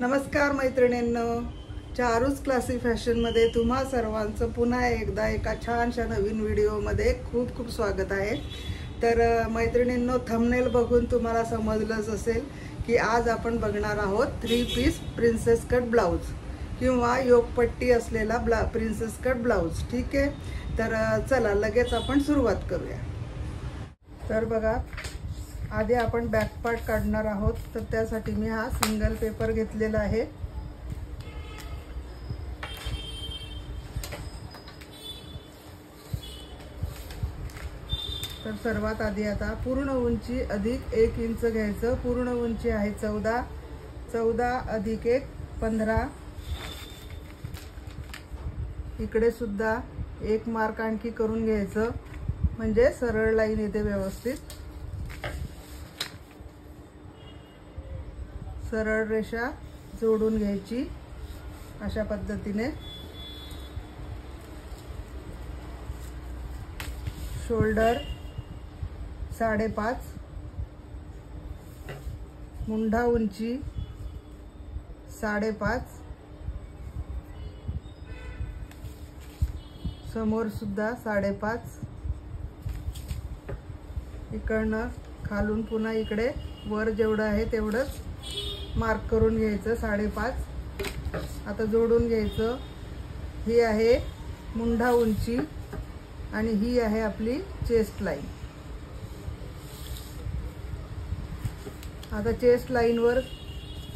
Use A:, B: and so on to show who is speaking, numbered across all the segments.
A: नमस्कार मैत्रिणींनो, चारूच क्लासी फॅशनमध्ये तुम्हा सर्वांचं पुन्हा एकदा एका छानशा नवीन व्हिडिओमध्ये खूप खूप स्वागत आहे। तर मैत्रिणींनो, थंबनेल बघून तुम्हाला समजलंच असेल की आज आपण बघणार आहोत 3 पीस प्रिन्सेस कट ब्लाउज किंवा योगपट्टी असलेला प्रिन्सेस कट ब्लाउज। ठीक आहे, तर चला लगेच आपण सुरुवात करूया। तर बघा, आधी आपण बॅक पार्ट काढणार आहोत, तर त्यासाठी मी हा सिंगल पेपर घेतलेला आहे। तर सर्वात आधी आता पूर्ण उंची अधिक 1 इंच घ्यायचं। पूर्ण उंची आहे 14, 14 अधिक 1 15। इकडे सुद्धा एक मार्क आणखी करून घ्यायचं, म्हणजे सरळ लाईन येते व्यवस्थित। सरळ रेषा जोडून घ्यायची अशा पद्धतीने। शोल्डर 5.5, मुंढा उंची 5.5, समोर सुद्धा 5.5। इकडनं खालून पुन्हा इकडे वर जेवढं आहे तेवढंच मार्क करून घ्यायचं 5.5। आता जोडून घ्यायचं। ही आहे मुंढा उंची आणि ही आहे आपली चेस्ट लाईन। आता चेस्ट लाईनवर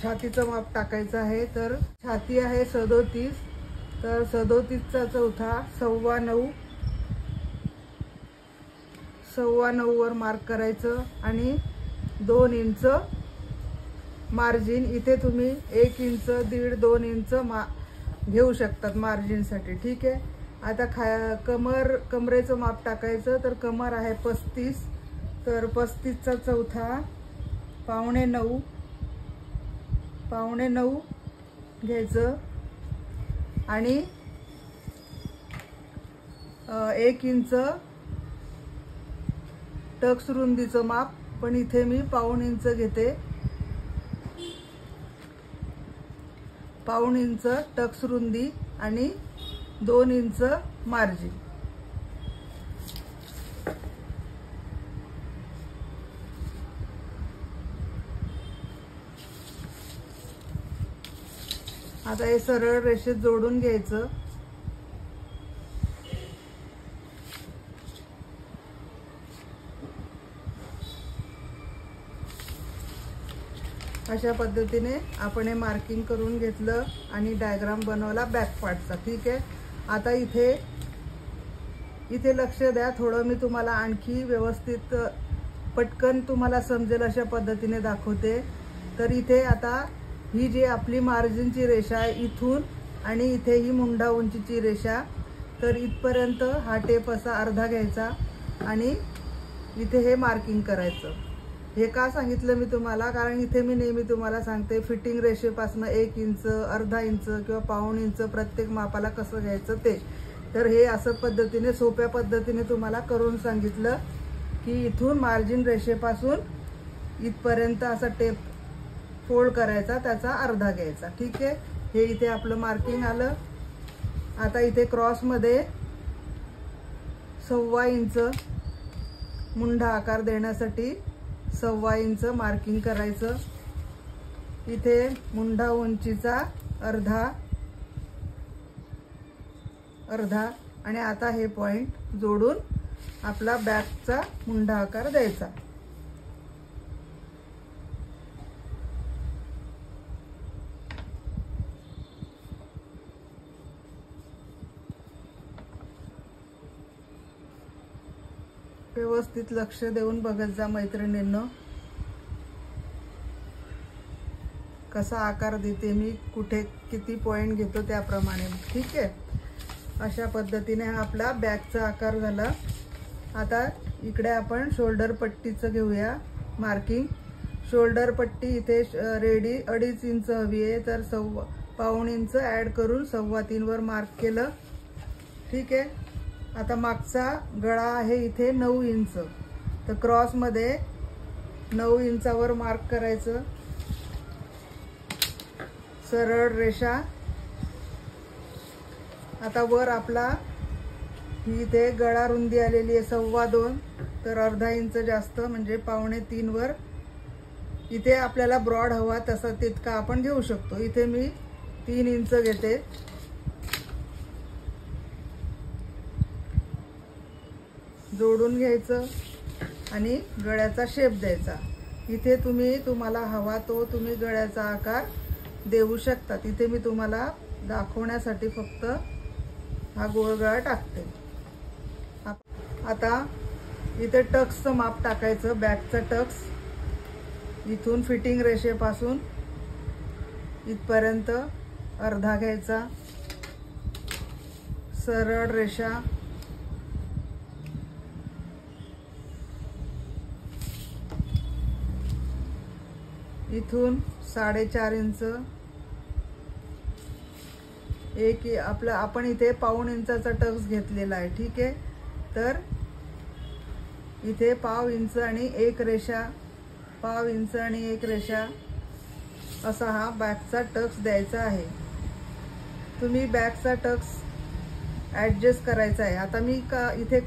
A: छातीचं माप टाकायचं आहे। तर छाती आहे 37, तर 37चा चौथा 9.25, 9.25 वर मार्क करायचं आणि 2 इंच मार्जिन। इथे तुम्ही 1 इंच, 1.5-2 इंच घेऊ शकतात मार्जिनसाठी। ठीक आहे, आता कमरेचं माप टाकायचं। तर कमर आहे 35, तर 35चा चौथा 8.25, 8.25 घ्यायचं आणि 1 इंच टक्स रुंदीचं माप, पण इथे मी 1.25 इंच घेते। 1.25 इंच टक्स रुंदी आणि 2 इंच मार्जिन। आता हे सरळ रेषेत जोडून घ्यायचं। अशा पद्धतीने आपण हे मार्किंग करून घेतलं आणि डायग्राम बनवला बॅक पार्टचा। ठीक आहे, आता इथे लक्ष द्या थोडं, मी तुम्हाला आणखी व्यवस्थित पटकन तुम्हाला समजेल अशा पद्धतीने दाखवते। तर इथे आता ही जी आपली मार्जिनची रेषा आहे इथून आणि इथे ही मुंढा उंचीची रेषा, तर इथपर्यंत हा टेप असा अर्धा घ्यायचा आणि इथे हे मार्किंग करायचं। हे का सांगितलं मी तुम्हाला, कारण इथे मी नेहमी तुम्हाला सांगते फिटिंग रेषेपासून 1 इंच, अर्धा इंच किंवा 1.25 इंच प्रत्येक मापाला कसं घ्यायचं ते। तर हे असं पद्धतीने सोप्या पद्धतीने तुम्हाला करून सांगितलं की इथून मार्जिन रेषेपासून इथपर्यंत असा टेप फोल्ड करायचा, त्याचा अर्धा घ्यायचा। ठीक आहे, हे इथे आपलं मार्किंग आलं। आता इथे क्रॉसमध्ये 1.25 इंच मुंढा आकार देण्यासाठी 1.25 इंच मार्किंग करायचं। इथे मुंढा उंचीचा अर्धा आणि आता हे पॉइंट जोडून आपला बॅकचा मुंढा आकार द्यायचा। व्यवस्थित लक्ष देऊन बघत जा मैत्रिणींनो, कसा आकार देते मी, कुठे किती पॉइंट घेतो त्याप्रमाणे। ठीक आहे, अशा पद्धतीने हा आपला बॅकचा आकार झाला। आता इकडे आपण शोल्डर पट्टीचं घेऊया मार्किंग। शोल्डर पट्टी इथे रेडी 2.5 इंच हवी आहे, तर 1.25 इंच ॲड करून 3.25 वर मार्क केलं। ठीक आहे, आता मागचा गळा आहे इथे 9 इंच, तर क्रॉसमध्ये 9 इंचावर मार्क करायचं। सरळ रेषा। आता वर आपला ही इथे गळा रुंदी आलेली आहे 2.25, तर अर्धा इंच जास्त म्हणजे 2.25 वर इथे आपल्याला ब्रॉड हवा तसा तितका आपण घेऊ शकतो। इथे मी 3 इंच घेते। जोडून घ्यायचं आणि गळ्याचा शेप द्यायचा। इथे तुम्हाला हवा तो तुम्ही गळ्याचा आकार देऊ शकता। इथे मी तुम्हाला दाखवण्यासाठी फक्त हा गोल गळा टाकते। आता इथे टक्सचं माप टाकायचं। बॅकचा टक्स इथून फिटिंग रेषेपासून इथपर्यंत अर्धा घ्यायचा। सरळ रेषा इथून 4.5 इंच आपण इथे 1/2 इंचाचा टक्स घेतलेला आहे। ठीक आहे, तर इथे 1/2 इंच आणि एक रेषा, 1/2 इंच आणि एक रेषा असा हा बॅकचा टक्स द्यायचा आहे। तुम्ही बॅकचा टक्स ॲडजस्ट करायचा आहे। आता मी इथे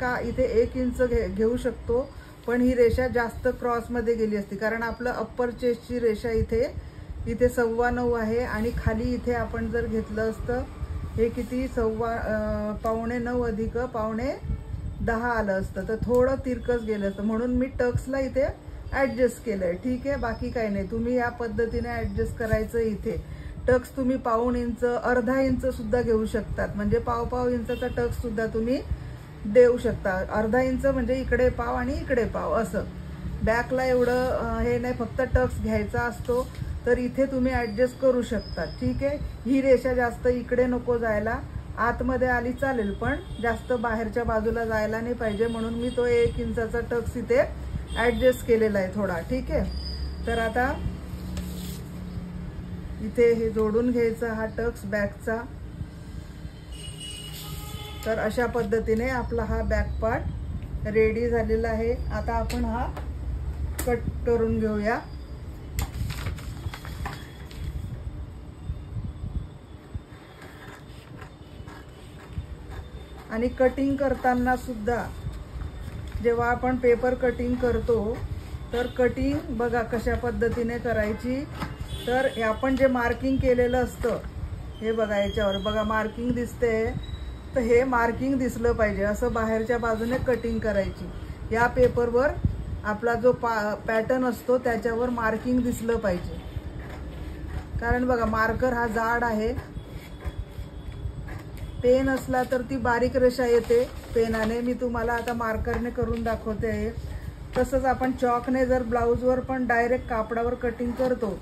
A: 1 इंच घेऊ शकतो, पण ही रेषा जास्त क्रॉसमध्ये गेली असती, कारण आपलं अप्पर चेस्टची रेषा इथे 9.25 आहे आणि खाली इथे आपण जर घेतलं असतं हे किती 9.25 अधिक 9.10 आलं असतं, तर थोडं तिरकस गेलं असतं, म्हणून मी टक्सला इथे ॲडजस्ट केलंय। ठीक आहे, बाकी काही नाही। तुम्ही या पद्धतीने ॲडजस्ट करायचं। इथे टक्स तुम्ही 1/2 इंच, अर्धा इंच सुद्धा घेऊ शकतात, म्हणजे 1/2 इंचाचा टक्स सुद्धा तुम्ही देऊ शकता। अर्धा इंच म्हणजे इकडे 1/2 आणि इकडे 1/2 असं। बॅकला एवढं हे नाही, फक्त टक्स घ्यायचा असतो, तर इथे तुम्ही ॲडजस्ट करू शकता। ठीक आहे, ही रेषा जास्त इकडे नको जायला, आतमध्ये आली चालेल, पण जास्त बाहेरच्या बाजूला जायला नाही पाहिजे, म्हणून मी तो 1 इंचाचा टक्स इथे ॲडजस्ट केलेला आहे थोडा। ठीक आहे, तर आता इथे हे जोडून घ्यायचा हा टक्स बॅकचा। तर अशा पद्धतीने आपला हा बॅक पार्ट रेडी झालेला आहे। आता आपण हा कट करून घेऊया। आणि कटिंग करताना सुद्धा जेव्हा आपण पेपर कटिंग करतो, तर कटिंग बघा कशा पद्धतीने करायची। तर आपण जे मार्किंग केलेलं असतं, हे बघा याच्यावर बघा मार्किंग दिसते, तर हे मार्किंग दिसलं पाहिजे, असं बाहेरच्या बाजूने कटिंग करायची। या पेपरवर आपला जो पॅटर्न असतो त्याच्यावर मार्किंग दिसलं पाहिजे, कारण बघा मार्कर हा जाड आहे। पेन असला तर ती बारीक रेषा येते पेनाने, मी तुम्हाला आता मार्करने करून दाखवते आहे। तसंच आपण चॉकने जर ब्लाऊजवर पण डायरेक्ट कापडावर कटिंग करतो,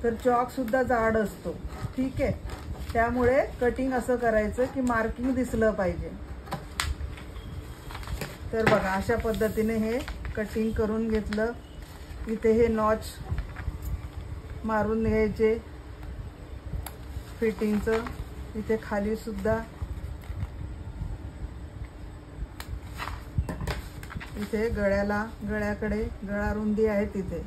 A: तर चॉक सुद्धा जाड असतो। ठीक आहे, त्यामुळे कटिंग असं करायचं की मार्किंग दिसलं पाहिजे। तर बघा अशा पद्धतीने हे कटिंग करून घेतलं। इथे हे नॉच मारून घ्यायचे फिटिंगचं, इथे खाली सुद्धा, इथे गळ्याकडे गळा रुंदी आहे तिथे।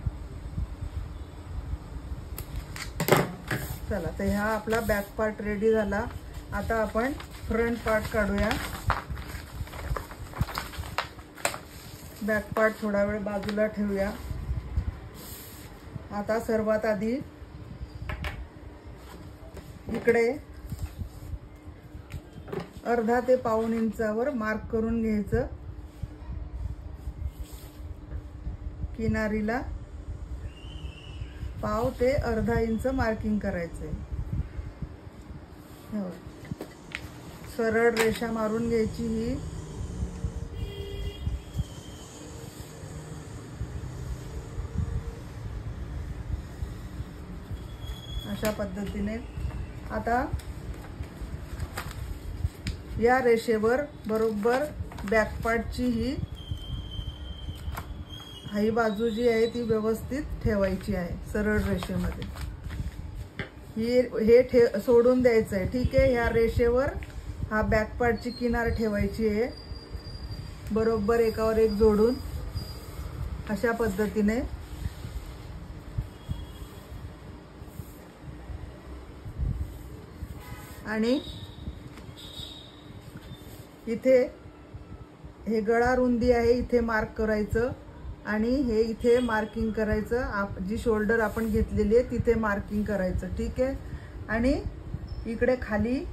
A: चला, तर हा आपला बॅक पार्ट रेडी झाला। आता आपण फ्रंट पार्ट काढूया। बॅक पार्ट थोडा वेळ बाजूला ठेवूया। आता सर्वात आधी इकडे अर्धा ते 1/2 इंचावर मार्क करून घ्यायचं। किनारीला 1/2 ते अर्धा इंच मार्किंग करायचंय। सरळ रेषा मारून घ्यायची ही। अशा पद्धतीने आता या रेषेवर बरोबर बॅक पार्टची ही बाजू जी आहे ती व्यवस्थित ठेवायची आहे सरळ रेषेमध्ये। हे सोडून द्यायचं आहे। ठीक आहे, ह्या रेषेवर हा बॅक पार्टची किनार ठेवायची आहे, बरोबर एकावर एक जोडून अशा पद्धतीने। आणि इथे हे गळा रुंदी आहे, इथे मार्क करायचं आणि हे इथे मार्किंग करायचं. जी शोल्डर आपण घेतलेली आहे तिथे मार्किंग करायचं. ठीक आहे. आणि इकडे खाली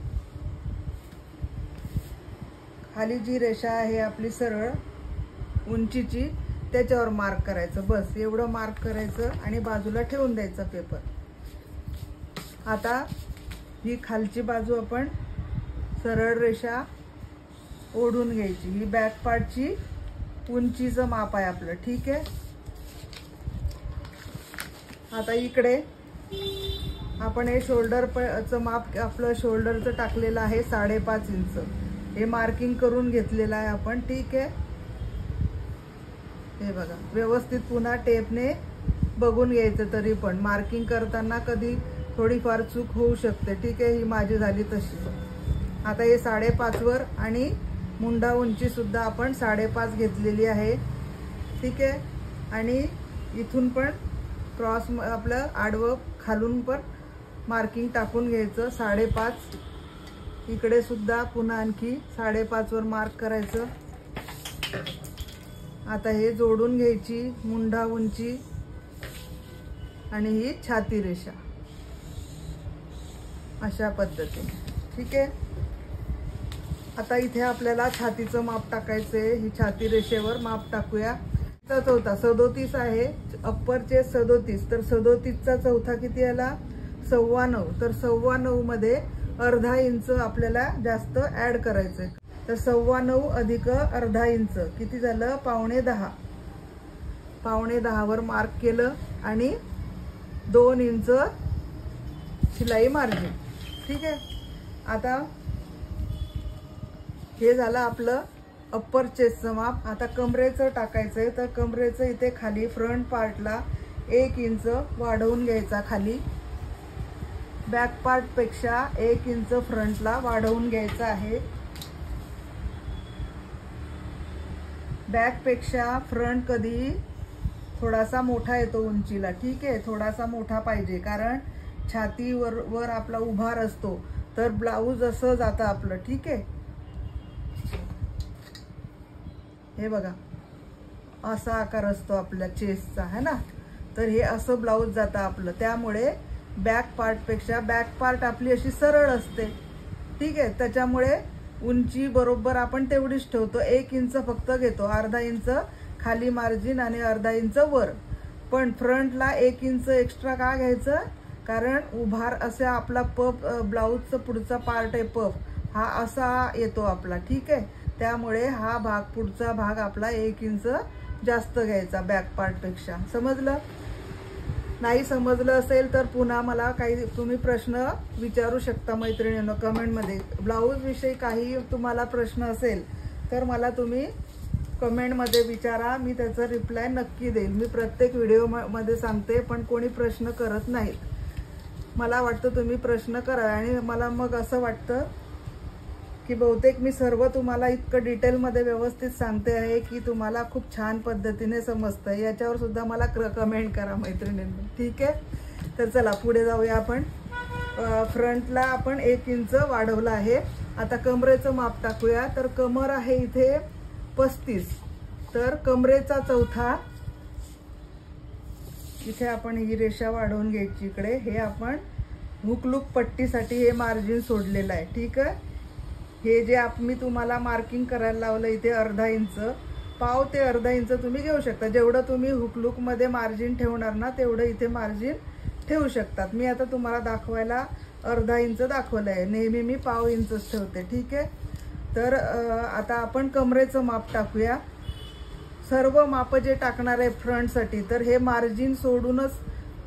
A: जी रेषा आहे आपली सरळ उंचीची त्याच्यावर मार्क करायचं. बस एवढं मार्क करायचं आणि बाजूला ठेवून द्यायचा पेपर. आता ही खालची बाजू आपण सरळ रेषा ओढून घ्यायची. ही बॅक पार्टची उंचीचं माप आहे आपलं. ठीक आहे. आता इकडे आपण हे शोल्डरचं माप आपलं शोल्डरचं टाकलेलं आहे 5.5 इंच. हे मार्किंग करून घेतलेलं आहे आपण. ठीक आहे. हे बघा व्यवस्थित पुन्हा टेपने बघून घ्यायचं. तरी पण मार्किंग करताना कधी थोडीफार चूक होऊ शकते. ठीक आहे. ही माझी झाली तशी. आता हे 5.5 वर आणि मुंडा उंची सुद्धा आपण 5.5 घेतलेली आहे. ठीक आहे. आणि इथून पण क्रॉस आपलं आडवं खालून पण मार्किंग टाकून घ्यायचं 5.5. इकडे सुद्धा पुन्हा आणखी 5.5 वर मार्क करायचं. आता हे जोडून घ्यायची मुंडा उंची आणि ही छाती रेषा अशा पद्धतीने. ठीक आहे. आता इथे आपल्याला छातीचं माप टाकायचंय. ही छाती रेषेवर माप टाकूया. चौथा 37 आहे. अप्परचे 37 तर 37चा चौथा किती आला 9.25. तर 9.25 मध्ये अर्धा इंच आपल्याला जास्त ऍड करायचंय. तर 9.25 अधिक अर्धा इंच किती झालं 9.10. 9.10 वर मार्क केलं आणि 2 इंच शिलाई मार्जिन. ठीक आहे. आता हे झालं आपलं अप्पर चेस्टचं माप. आता कमरेचं टाकायचंय. तर कमरेचं इथे खाली फ्रंट पार्टला 1 इंच वाढवून घ्यायचा. खाली बॅक पार्ट पेक्षा 1 इंच फ्रंटला वाढवून घ्यायचा आहे. बॅक पेक्षा फ्रंट कधी थोडासा मोठा येतो उंचीला. ठीक आहे. थोडासा मोठा पाहिजे कारण छातीवर आपला उभार असतो तर ब्लाऊज असं जातं आपलं. ठीक आहे. हे बघा असा आकार असतो आपल्या चेस्टचा है ना. तर हे असं ब्लाऊज जातं आपलं. त्यामुळे बॅक पार्टपेक्षा बॅक पार्ट आपली अशी सरळ असते. ठीक आहे. त्याच्यामुळे उंची बरोबर आपण तेवढीच ठेवतो. 1 इंच फक्त घेतो. अर्धा इंच खाली मार्जिन आणि अर्धा इंच वर. पण फ्रंटला 1 इंच एक्स्ट्रा का घ्यायचं कारण उभार असे आपला पफ ब्लाऊजचा पुढचा पार्ट आहे पफ हा असा येतो आपला. ठीक आहे. त्यामुळे हा भाग पुढचा भाग आपला 1 इंच जास्त घ्यायचा बॅक पार्टपेक्षा. समजलं? नाही समजलं असेल तर पुन्हा मला काही तुम्ही प्रश्न विचारू शकता मैत्रिणींनो कमेंटमध्ये. ब्लाऊज विषयी काही तुम्हाला प्रश्न असेल तर मला तुम्ही कमेंटमध्ये विचारा. मी त्याचा रिप्लाय नक्की देईल. मी प्रत्येक व्हिडिओमध्ये सांगते पण कोणी प्रश्न करत नाहीत. मला वाटतं तुम्ही प्रश्न करा आणि मला मग असं वाटतं की बहुतेक मी सर्व तुम्हाला इतकं डिटेलमध्ये व्यवस्थित सांगते आहे की तुम्हाला खूप छान पद्धतीने समजतं. याच्यावर सुद्धा मला कमेंट करा मैत्रिणींनी. ठीक आहे. तर चला पुढे जाऊया आपण. फ्रंटला आपण 1 इंच वाढवलं आहे. आता कमरेचं माप टाकूया. तर कमर आहे इथे 35. तर कमरेचा चौथा इथे आपण ही रेषा वाढवून घ्यायची. इकडे हे आपण हुकलूक पट्टीसाठी हे मार्जिन सोडलेलं आहे. ठीक आहे. हे जे मी तुम्हाला मार्किंग करायला लावलं इथे अर्धा इंच पाव ते अर्धा इंच तुम्ही घेऊ शकता. जेवढं तुम्ही हुकलूकमध्ये मार्जिन ठेवणार ना तेवढं इथे मार्जिन ठेवू शकतात. मी आता तुम्हाला दाखवायला अर्धा इंच दाखवलं आहे. नेहमी मी पाव इंचच ठेवते. ठीक आहे. तर आता आपण कमरेचं माप टाकूया. सर्व माप जे टाकणार आहे फ्रंटसाठी तर हे मार्जिन सोडूनच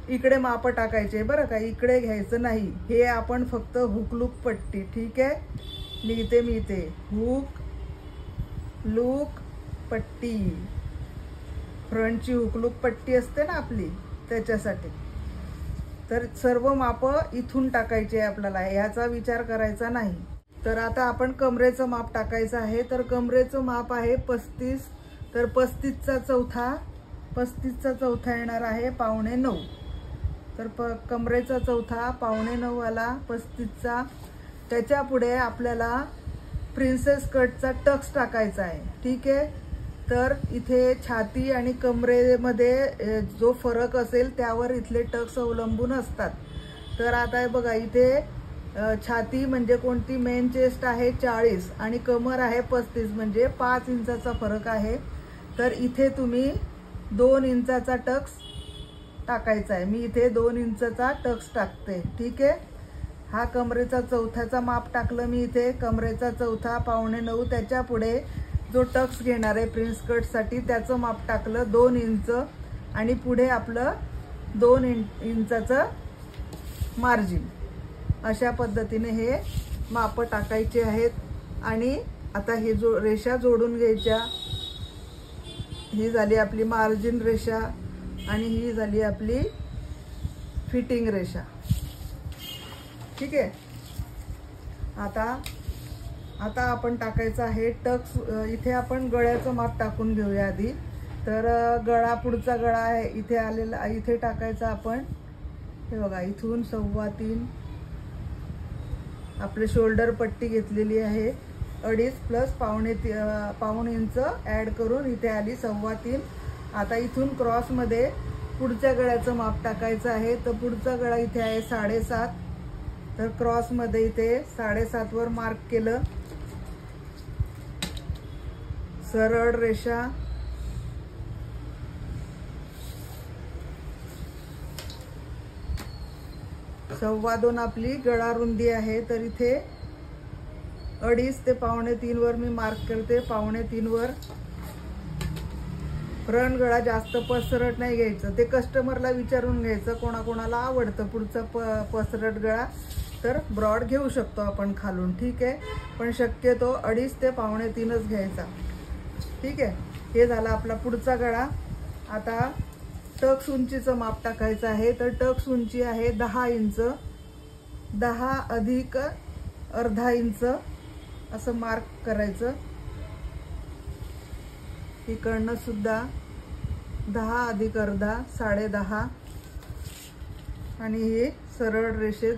A: इकडे माप टाकायचे बरं का. इकडे घ्यायचं नाही. हे आपण फक्त हुकलूक पट्टी. ठीक आहे. लिहिते मी इथे हुक लूक पट्टी. फ्रंटची हुकलूक पट्टी असते ना आपली त्याच्यासाठी. तर सर्व माप इथून टाकायचे आपल्याला. ह्याचा विचार करायचा नाही. तर आता आपण कमरेचं माप टाकायचं आहे. तर कमरेचं माप आहे 35. तर 35चा चौथा येणार आहे 8.25. तर कमरेचा चौथा 8.25 आला 35चा. त्याच्या पुढे आपल्याला प्रिन्सेस कटचा टक्स टाकायचा आहे, ठीक आहे। तर इथे छाती आणि कमरेमध्ये जो फरक असेल त्यावर इथले टक्स अवलंबून असतात। तर आता हे बघा, इथे छाती म्हणजे कोणती मेन चेस्ट आहे 40 आणि कमर आहे 35, म्हणजे 5 इंचाचा फरक आहे। तर इथे तुम्ही 2 इंचाचा टक्स टाकायचा आहे। मी इथे 2 इंचाचा टक्स टाकते, ठीक आहे। हा कमरेचा चौथ्याचा माप टाकलं मी इथे, कमरेचा चौथा 8.25। त्याच्या पुढे जो टक्स घेणार आहे प्रिन्स कटसाठी त्याचं माप टाकलं 2 इंच आणि पुढे आपलं 2 इंचाचं मार्जिन। अशा पद्धतीने हे माप टाकायचे आहेत। आणि आता हे जो रेषा जोडून घ्यायच्या। ही झाली आपली मार्जिन रेषा आणि ही झाली आपली फिटिंग रेषा, ठीक आहे। आता आपण टाकायचं आहे टक्स। इथे आपण गळ्याचं माप टाकून घेऊया आधी। तर गळा, पुढचा गळा आहे इथे आलेला, इथे टाकायचा आपण। हे बघा, इथून 3.25 आपले शोल्डर पट्टी घेतलेली आहे 2.5 प्लस पाऊण इंच ॲड करून इथे आली 3.25। आता इथून क्रॉसमध्ये पुढच्या गळ्याचं माप टाकायचं आहे। तर पुढचा गळा इथे आहे 7.5। तर क्रॉसमध्ये इथे 7.5 वर मार्क केलं, सरळ रेषा, सव्वा 2 आपली गळा रुंदी आहे। तर इथे 2.5 ते 2.25 वर मी मार्क करते। 2.25 वर फ्रंट गळा जास्त पसरट नाही घ्यायचं, ते कस्टमरला विचारून घ्यायचं कोणाकोणाला आवडतं पुढचा पसरट गळा। तर ब्रॉड घेऊ शकतो आपण खालून, ठीक आहे। पण शक्यतो 2.5 ते 2.25च घ्यायचा, ठीक आहे। हे झाला आपला पुढचा गळा। आता टक्स उंचीचं माप टाकायचं आहे। तर टक्स उंची आहे 10 इंच, 10 अधिक अर्धा इंच असं मार्क करायचं। इकडनं सुद्धा 10 अधिक अर्धा 10.5 आणि हे सरळ रेषेत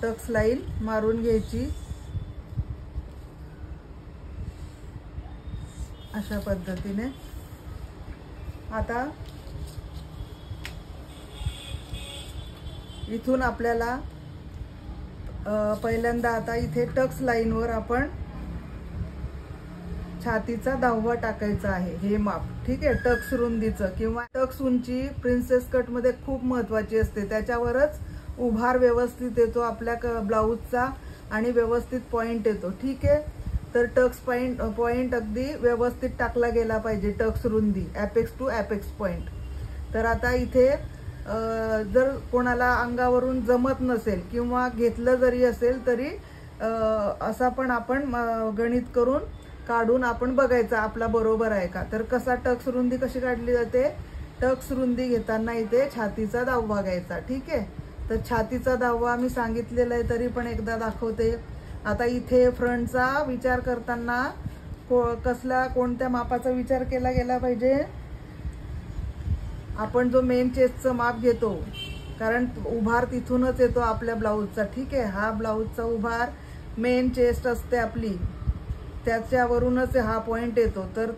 A: टक्स लाईन मारून घ्यायची अशा पद्धतीने। आता इथून आपल्याला पहिल्यांदा आता इथे टक्स लाईनवर आपण छातीचा 10वा टाकायचा आहे, हे माप, ठीक आहे। टक्स रुंदीचं किंवा टक्स उंची प्रिन्सेस कट मध्ये खूप महत्त्वाची असते, त्याच्यावरच उभार व्यवस्थित येतो आपल्या ब्लाऊजचा आणि व्यवस्थित पॉइंट येतो, ठीक आहे। तर टक्स पॉइंट अगदी व्यवस्थित टाकला गेला पाहिजे, टक्स रुंदी ॲपेक्स टू ॲपेक्स पॉइंट। तर आता इथे जर कोणाला अंगावरून जमत नसेल किंवा घेतलं जरी असेल तरी असा पण आपण गणित करून काढून आपण बघायचा आपला बरोबर आहे का। तर कसा टक्स रुंदी कशी काढली जाते, टक्स रुंदी घेताना इथे छातीचा 10वा घ्यायचा, ठीक आहे। तर छातीचा 10वा मी सांगितलेला आहे तरी पण एकदा दाखवते। आता इथे फ्रंटचा विचार करताना कोणत्या मापाचा विचार केला गेला पाहिजे, आपण जो मेन चेस्टचं माप घेतो, कारण उभार तिथूनच येतो आपल्या ब्लाऊजचा, ठीक आहे। हा ब्लाऊजचा उभार मेन चेस्ट असते आपली, त्याच्यावरूनच हा पॉइंट येतो। तर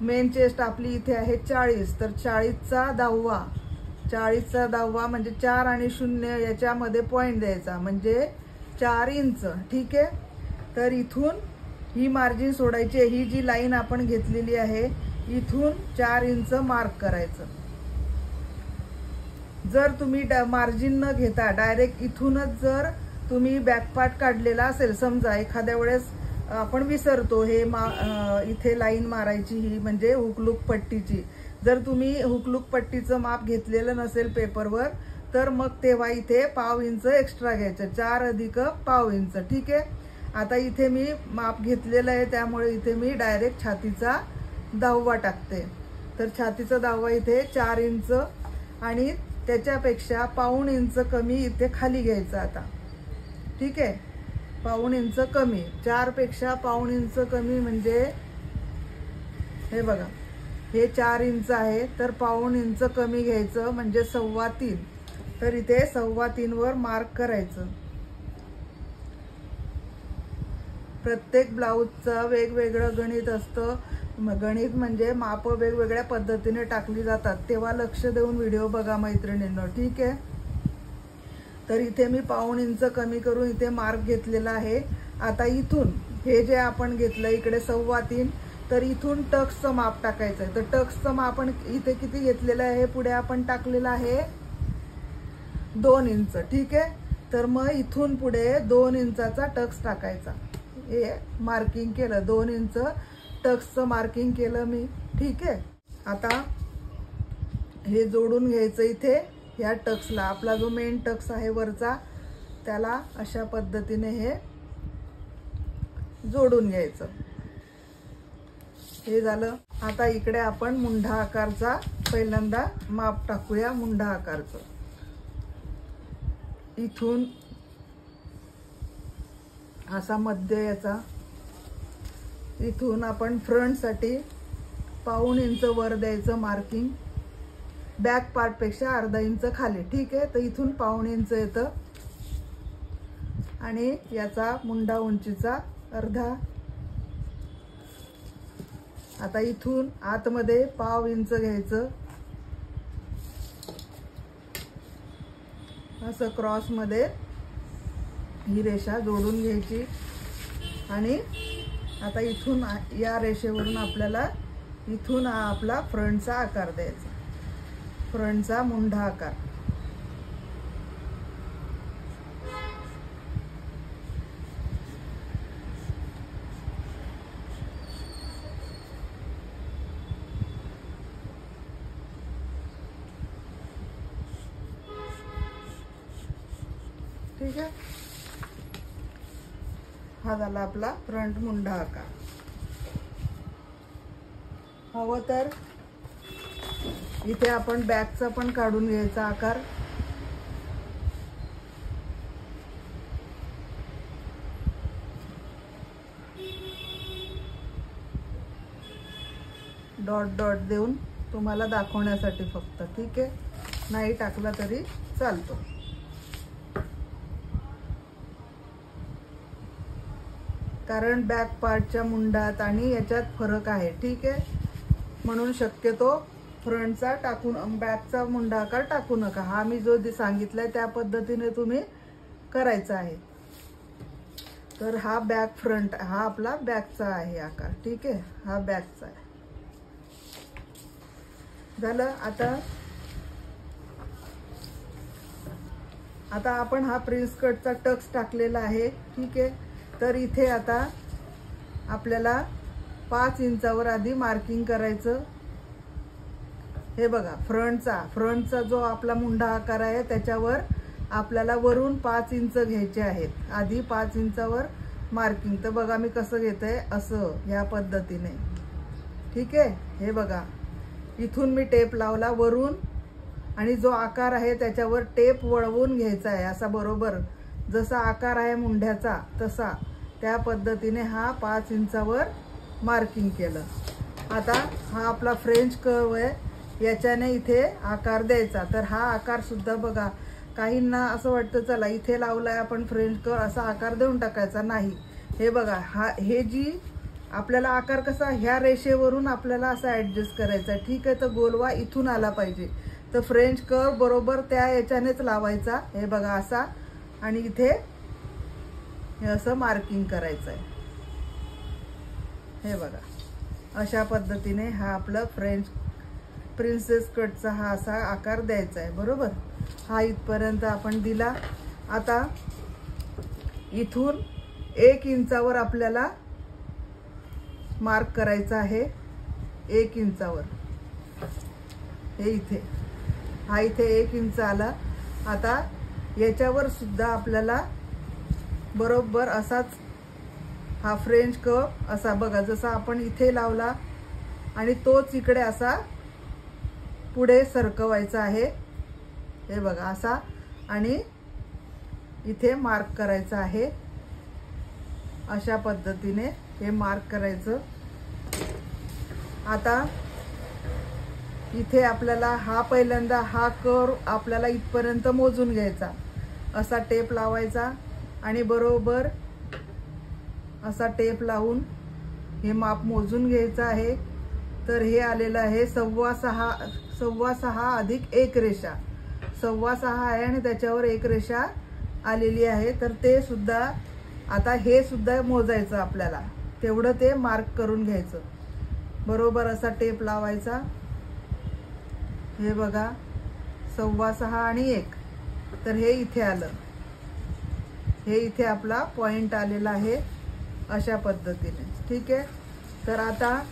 A: मेन चेस्ट आपली इथे आहे 40, तर 40चा 10वा, 40चा 10वा म्हणजे 4 आणि 0 याच्यामध्ये पॉइंट द्यायचा म्हणजे 4 इंच, ठीक आहे। तर इथून ही मार्जिन सोडायची, ही जी लाईन आपण घेतलेली आहे इथून 4 इंच मार्क करायचं। जर तुम्ही मार्जिन न घेता डायरेक्ट इथूनच जर तुम्ही बॅकपार्ट काढलेला असेल, समजा एखाद्या वेळेस आपण विसरतो हे इथे लाईन मारायची, ही म्हणजे हुकलूक पट्टीची, जर तुम्ही हुकलूक पट्टीचं माप घेतलेलं नसेल पेपरवर तर मग तेव्हा इथे पाव इंच एक्स्ट्रा घ्यायचं, 4 अधिक पाव इंच, ठीक आहे। आता इथे मी माप घेतलेलं आहे त्यामुळे इथे मी डायरेक्ट छातीचा 10वा टाकते। तर छातीचा 10वा इथे 4 इंच आणि त्याच्यापेक्षा पाऊण इंच कमी इथे खाली घ्यायचं आता, ठीक आहे। पाऊण इंच कमी, 4 पेक्षा पाऊण इंच कमी म्हणजे हे बघा, हे 4 इंच आहे, तर पाऊण इंच कमी घ्यायचं म्हणजे 3.25। तर इथे 3.25 वर मार्क करायचं। प्रत्येक ब्लाऊजचं वेगवेगळं गणित असतं. गणित म्हणजे माप वेगवेगळ्या पद्धतीने टाकली जातात, तेव्हा लक्ष देऊन व्हिडिओ बघा मैत्रिणींनो, ठीक आहे. तर इथे मी 1.5 इंच कमी करून इथे मार्क घेतलेला आहे. आता इथून हे जे आपण घेतलं इकडे 3.25, तर इथून टक्सचं माप टाकायचं आहे. तर टक्सचं माप आपण इथे किती घेतलेलं आहे, पुढे आपण टाकलेलं आहे 2 इंच, ठीक आहे. तर मग इथून पुढे 2 इंचाचा टक्स टाकायचा. हे मार्किंग केलं, 2 इंच टक्सचं मार्किंग केलं मी, ठीक आहे. आता हे जोडून घ्यायचं इथे ह्या टक्सला. आपला जो मेन टक्स आहे वरचा, त्याला अशा पद्धतीने हे जोडून घ्यायचं. हे झालं. आता इकडे आपण मुंढा आकारचा पहिल्यांदा माप टाकूया. मुंढा आकारचं इथून असा मध्य याचा, इथून आपण फ्रंटसाठी 1.5 इंच वर द्यायचं मार्किंग, बॅक पार्टपेक्षा अर्धा इंच खाली, ठीक आहे. तर इथून 1.5 इंच येतं आणि याचा मुंडा उंचीचा अर्धा. आता इथून आतमध्ये 1/2 इंच घ्यायचं, असं क्रॉसमध्ये ही रेषा जोडून घ्यायची. आणि आता इथून या रेषेवरून आपल्याला इथून हा आपला फ्रंटचा आकार द्यायचा, फ्रंटचा मुंढा आकार. ठीक आहे. हा झाला आपला फ्रंट मुंढा आकार. हवं तर इथे आपण बॅकचा पण काढून घ्यायचा आकार. डॉट डॉट देऊन तुम्हाला दाखवण्यासाठी फक्त, ठीक आहे. नाही टाकला तरी चालतो. कारण बॅक पार्टच्या मुंडात आणि याच्यात फरक आहे, ठीक आहे. म्हणून शक्यतो फ्रंटचा टाकून बॅकचा मुंडा आकार टाकू नका. हा मी जो सांगितलाय त्या पद्धतीने तुम्ही करायचा आहे. तर हा बॅक फ्रंट, हा आपला बॅकचा आहे आकार, ठीक आहे. हा बॅकचा आहे. झालं. आता आपण हा प्रिन्स कटचा टक्स टाकलेला आहे, ठीक आहे. तर इथे आता आपल्याला 5 इंचावर आधी मार्किंग करायचं. हे बघा, फ्रंटचा जो आपला मुंडा आकार आहे त्याच्यावर आपल्याला वरून 5 इंच घ्यायचे आहेत. आधी 5 इंचावर मार्किंग. तर बघा मी कसं घेते, असं या पद्धतीने, ठीक आहे. हे बघा, इथून मी टेप लावला वरून आणि जो आकार आहे त्याच्यावर टेप वळवून घ्यायचा आहे, असा बरोबर जसा आकार आहे मुंढ्याचा तसा, त्या पद्धतीने हा 5 इंचावर मार्किंग केलं. आता हा आपला फ्रेंच कर्व आहे, याच्याने इथे आकार द्यायचा. तर हा आकार सुद्धा बघा, काहींना असं वाटतं चला इथे लावलाय आपण फ्रेंच कर्व, असा आकार देऊन टाकायचा नाही. हे बघा, हे जी आपल्याला आकार कसा ह्या रेषेवरून आपल्याला असा ऍडजस्ट करायचा, ठीक आहे. तर गोलवा इथून आला पाहिजे. तर फ्रेंच कर्व बरोबर त्या याच्यानेच लावायचा. हे बघा असा, आणि इथे हे असं मार्किंग करायचं आहे. हे बघा, अशा पद्धतीने हा आपला प्रिन्सेस कटचा हा असा आकार द्यायचा आहे, बरोबर. हा इथपर्यंत आपण दिला. आता इथून 1 इंचावर आपल्याला मार्क करायचा आहे. 1 इंचावर हे इथे, हा इथे 1 इंच आला. आता याच्यावर सुद्धा आपल्याला बरोबर असाच हा फ्रेंच कर्व असा बघा, जसा आपण इथे लावला आणि तोच इकडे असा पुढे सरकवायचा आहे. हे बघा असा, आणि इथे मार्क करायचा आहे. अशा पद्धतीने हे मार्क करायचं. आता इथे आपल्याला हा पहिल्यांदा हा कर्व आपल्याला इथपर्यंत मोजून घ्यायचा. असा टेप लावायचा आणि बरोबर असा टेप लावून हे माप मोजून घ्यायचं आहे। तर हे आलेलं आहे 6.5 अधिक 1 रेषा, 6.5 आहे आणि त्याच्यावर 1 रेषा आलेली आहे। तर ते सुद्धा आता हे सुद्धा मोजायचं आपल्याला, तेवढं ते मार्क करून घ्यायचं। बरोबर असा टेप लावायचा। हे बघा 6.25 आणि 1, तर हे इथे आलं, हे इथे आपला पॉइंट आलेला आहे अशा पद्धतीने। ठीक आहे, तर आता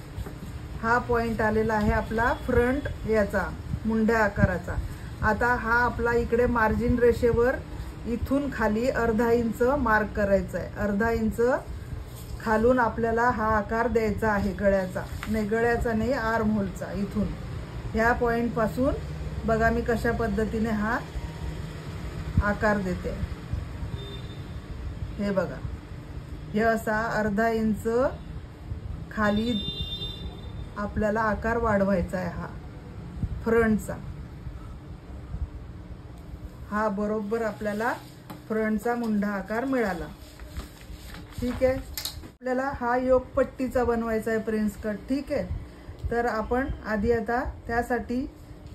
A: हा पॉइंट आलेला आहे आपला फ्रंट याचा मुंड्या आकाराचा। आता हा आपला इकडे मार्जिन रेषेवर इथून खाली अर्धा इंच मार्क करायचा आहे। अर्धा इंच खालून आपल्याला हा आकार द्यायचा आहे गळ्याचा, नाही गळ्याचा नाही, आर्म होलचा। इथून ह्या पॉइंट पासून बघा मी कशा पद्धतीने हा आकार देते। हे बघा, हे असा अर्धा इंच खाली आपल्याला आकार वाढवायचा आहे हा फ्रंटचा। हा बरोबर आपल्याला फ्रंटचा मुंडा आकार मिळाला। ठीक आहे, आपल्याला हा योगपट्टीचा बनवायचा आहे प्रिन्स कट। ठीक आहे, तर आपण आधी आता त्यासाठी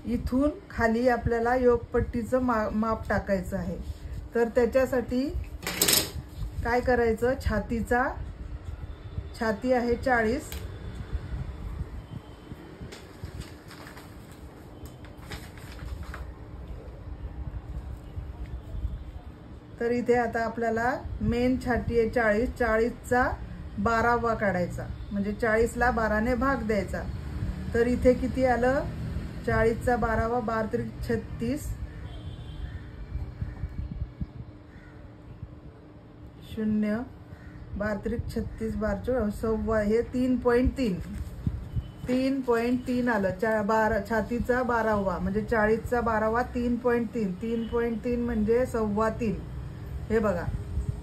A: इथून खाली आपल्याला योगपट्टीचं माप टाकायचं आहे। तर त्याच्यासाठी काय करायचं, छाती आहे 40, तर इथे आता आपल्याला मेन छाती आहे 40, 40चा 12वा काढायचा, म्हणजे 40ला 12ने भाग द्यायचा। तर इथे किती आलं, 40चा 12वा 12 × 36, 0, 12 × 36, 12 सव्वा, हे 3.3, 3.3 आलं। छातीचा 12वा म्हणजे 40चा 12वा 3.3, 3.3 म्हणजे 3.25। हे बघा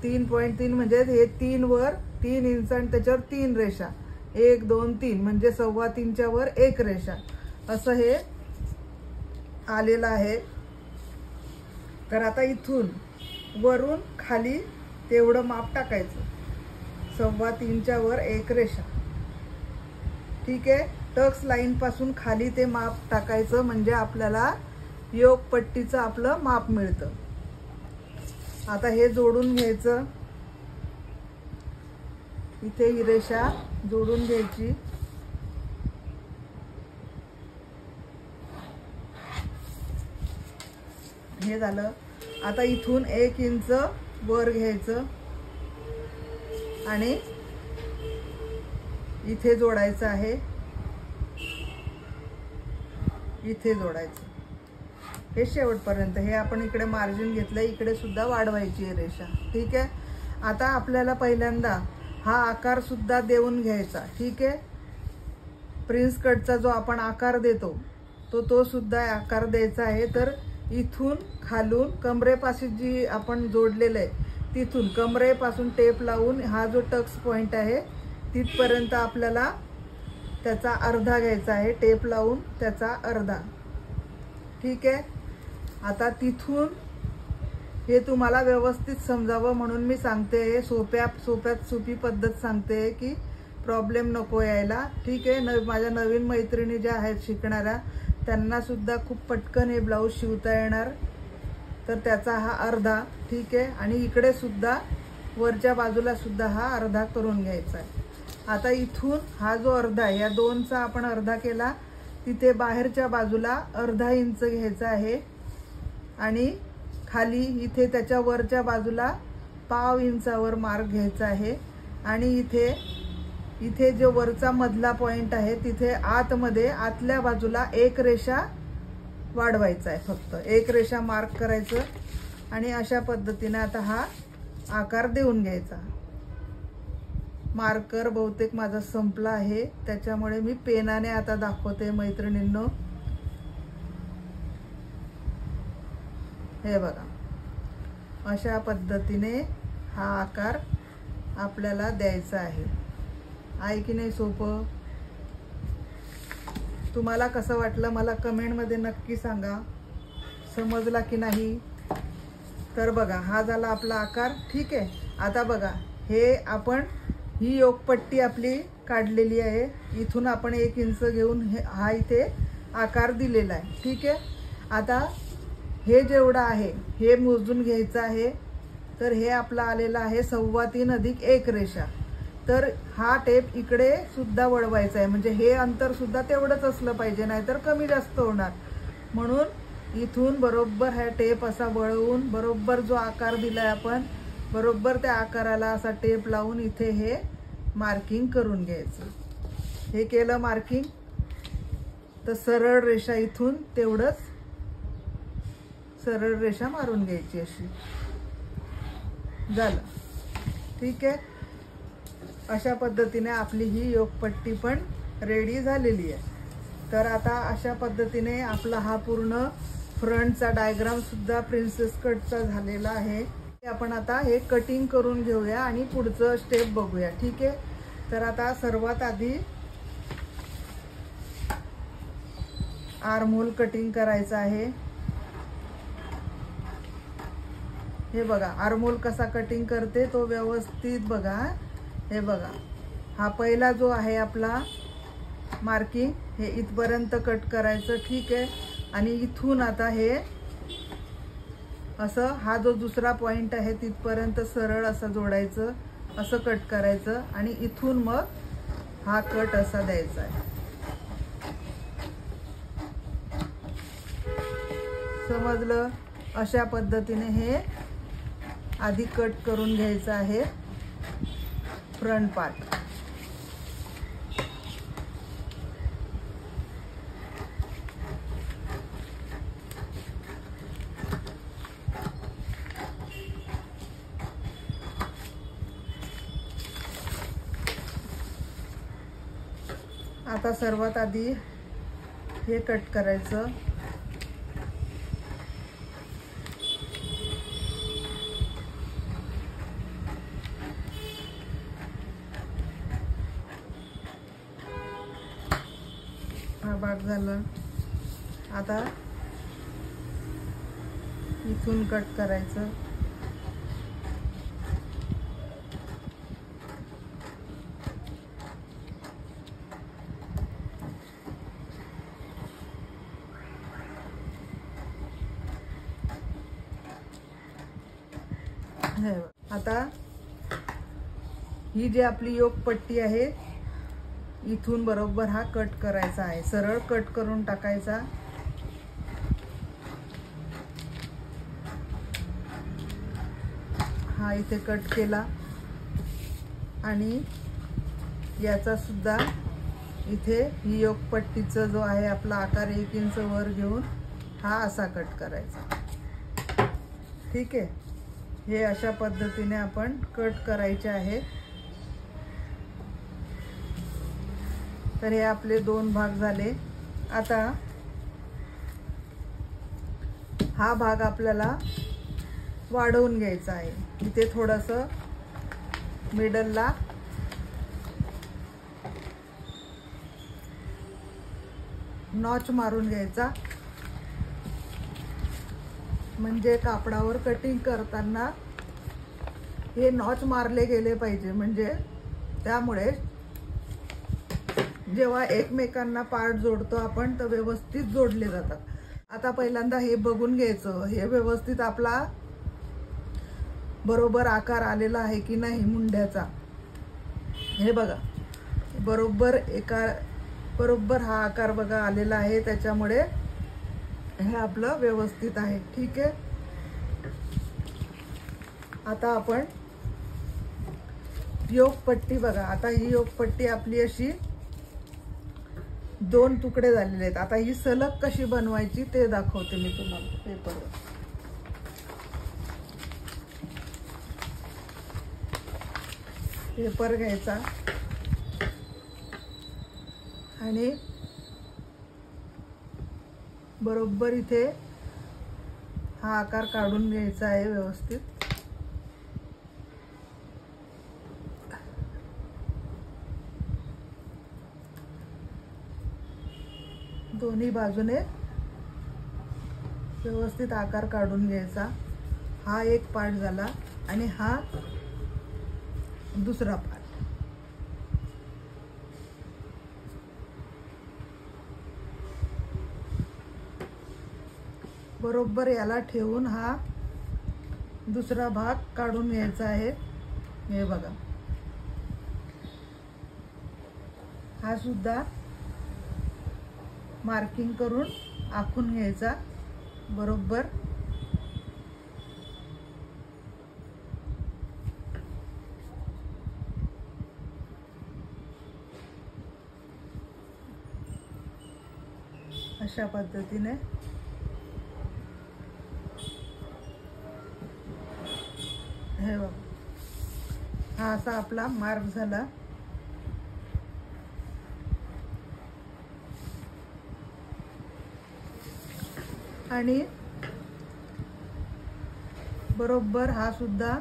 A: 3.3 म्हणजे हे 3 वर 3 इंच आणि त्याच्यावर 3 रेषा, 1 2 3 म्हणजे 3.25च्या वर 1 रेषा, असं हे आलेलं आहे। तर आता इथून वरून खाली तेवढं माप टाकायचं, 3.25च्या वर 1 रेषा। ठीक आहे, टक्स लाईन पासून खाली ते माप टाकायचं, म्हणजे आपल्याला योगपट्टीचं आपलं माप मिळतं। आता हे जोडून घ्यायचं, इथे ही रेषा जोडून घ्यायची। हे झालं। आता इथून 1 इंच वर घ्यायचं आणि इथे जोडायचं आहे, इथे जोडायचं हे शेवटपर्यंत। हे आपण इकडे मार्जिन घेतलं, इकडे सुद्धा वाढवायची आहे रेषा। ठीक आहे, आता आपल्याला पहिल्यांदा हा आकार सुद्धा देऊन घ्यायचा। ठीक आहे, प्रिन्स कटचा जो आपण आकार देतो तो सुद्धा आकार द्यायचा आहे। तर इथून खालून कमरेपासून जी आपण जोडलेलं आहे तिथून कमरेपासून टेप लावून हा जो टक्स पॉइंट आहे तिथपर्यंत आपल्याला त्याचा अर्धा घ्यायचा आहे, टेप लावून त्याचा अर्धा। ठीक आहे, आता तिथून हे तुम्हाला व्यवस्थित समजावं म्हणून मी सांगते, सोपी पद्धत सांगते की प्रॉब्लेम नको यायला। ठीक आहे, माझ्या नवीन मैत्रिणी ज्या आहेत शिकणाऱ्या त्यांना सुद्धा खूप पटकन हे ब्लाऊज शिवता येणार। तर त्याचा हा अर्धा। ठीक आहे, आणि इकडे सुद्धा वरच्या बाजूला सुद्धा हा अर्धा करून घ्यायचा आहे। आता इथून हा जो अर्धा आहे, या 2चा आपण अर्धा केला, तिथे बाहेरच्या बाजूला अर्धा इंच घ्यायचा आहे आणि खाली इथे त्याच्या वरच्या बाजूला पाव इंचावर मार्क घ्यायचा आहे आणि इथे जो वरचा मधला पॉइंट आहे तिथे आतमध्ये आतल्या बाजूला 1 रेषा वाढवायचा आहे, फक्त 1 रेषा मार्क करायचं आणि अशा पद्धतीने आता हा आकार देऊन घ्यायचा। मार्कर बहुतेक माझा संपला आहे, त्याच्यामुळे मी पेनाने आता दाखवते मैत्रिणींनो। हे बघा, अशा पद्धतीने हा आकार आपल्याला द्यायचा आहे की नाही सोपं? तुम्हाला कसं वाटलं मला कमेंटमध्ये नक्की सांगा, समजला की नाही? तर बघा, हा झाला आपला आकार। ठीक आहे, आता बघा हे आपण ही योगपट्टी आपली काढलेली आहे. इथून आपण 1 इंच घेऊन हा इथे आकार दिलेला आहे. ठीक आहे. आता हे जेवढं आहे हे मोजून घ्यायचं आहे. तर हे आपलं आलेलं आहे 3.25 अधिक 1 रेषा. तर हा टेप इकडे सुद्धा वळवायचा आहे, म्हणजे हे अंतर सुद्धा तेवढंच असलं पाहिजे, नाहीतर कमी जास्त होणार. म्हणून इथून बरोबर हा टेप असा वळवून बरोबर जो आकार दिलाय आपण, बरोबर त्या आकाराला असा टेप लावून इथे हे मार्किंग करून घ्यायचं. हे केलं मार्किंग तर सरळ रेषा इथून तेवढंच सरळ रेषा मारून घ्यायची अशी. झालं. ठीक आहे. अशा पद्धतीने आपली ही योगपट्टी पण रेडी झालेली आहे. तर आता अशा पद्धतीने आपला हा पूर्ण फ्रंटचा डायग्राम सुद्धा प्रिन्सेस कटचा झालेला आहे. आपण आता हे कटिंग करून घेऊया आणि पुढचं स्टेप बघूया. ठीक आहे. तर आता सर्वात आधी आर्महोल कटिंग करायचं आहे. हे बघा आर्महोल कसा कटिंग करते तो व्यवस्थित बघा. हे बघा हा पहिला जो आहे आपला मार्किंग, हे इथपर्यंत कट करायचं. ठीक आहे. आणि इथून आता हे असं हा जो दुसरा पॉइंट आहे तिथपर्यंत सरळ असं जोडायचं, असं कट करायचं आणि इथून मग हा कट असा द्यायचा आहे. समजलं? अशा पद्धतीने हे आधी कट करून घ्यायचं आहे फ्रंट पार्ट. आता सर्वात आधी हे कट करायचं. हा भाग झाला. आता इथून कट करायचं. आता ही जी आपली योगपट्टी आहे इथून बरोबर हा कट करायचा आहे. सरळ कट करून टाकायचा. हा इथे कट केला आणि याचा सुद्धा इथे ही योगपट्टीचा जो आहे आपला आकार 1 इंच वर घेऊन हा असा कट करायचा. ठीक आहे. हे अशा पद्धतीने आपण कट करायचे आहे. तर हे आपले 2 भाग झाले. आता हा भाग आपल्याला वाढवून घ्यायचा आहे. इथे थोडंसं मिडलला नॉच मारून घ्यायचा, म्हणजे कापडावर कटिंग करताना हे नॉच मारले गेले पाहिजे, म्हणजे त्यामुळे जेव्हा एकमेकांना पार्ट जोडतो आपण तर व्यवस्थित जोडले जातात. आता पहिल्यांदा हे बघून घ्यायचं हे व्यवस्थित आपला बरोबर आकार आलेला आहे की नाही मुंड्याचा. हे बघा बरोबर हा आकार बघा आलेला आहे, त्याच्यामुळे हे आपलं व्यवस्थित आहे. ठीक आहे. आता आपण योगपट्टी बघा. आता ही योगपट्टी आपली अशी 2 तुकडे झालेले आहेत. आता ही सलग कशी बनवायची ते दाखवते मी तुम्हाला पेपरवर. पेपर घ्यायचा आणि बरोबर इथे हा आकार काढून घ्यायचा आहे व्यवस्थित. दोन्ही बाजूने व्यवस्थित आकार काढून घ्यायचा. हा एक पार्ट झाला आणि हा दुसरा पार्ट. बरोबर याला ठेवून हा दुसरा भाग काढून घ्यायचा आहे। हे बघा, हा सुद्धा मार्किंग करून आखून घ्यायचा बरोबर। अशा पद्धतीने हे बघा, हा असा आपला मार्क झाला। आणि बरोबर हा सुद्धा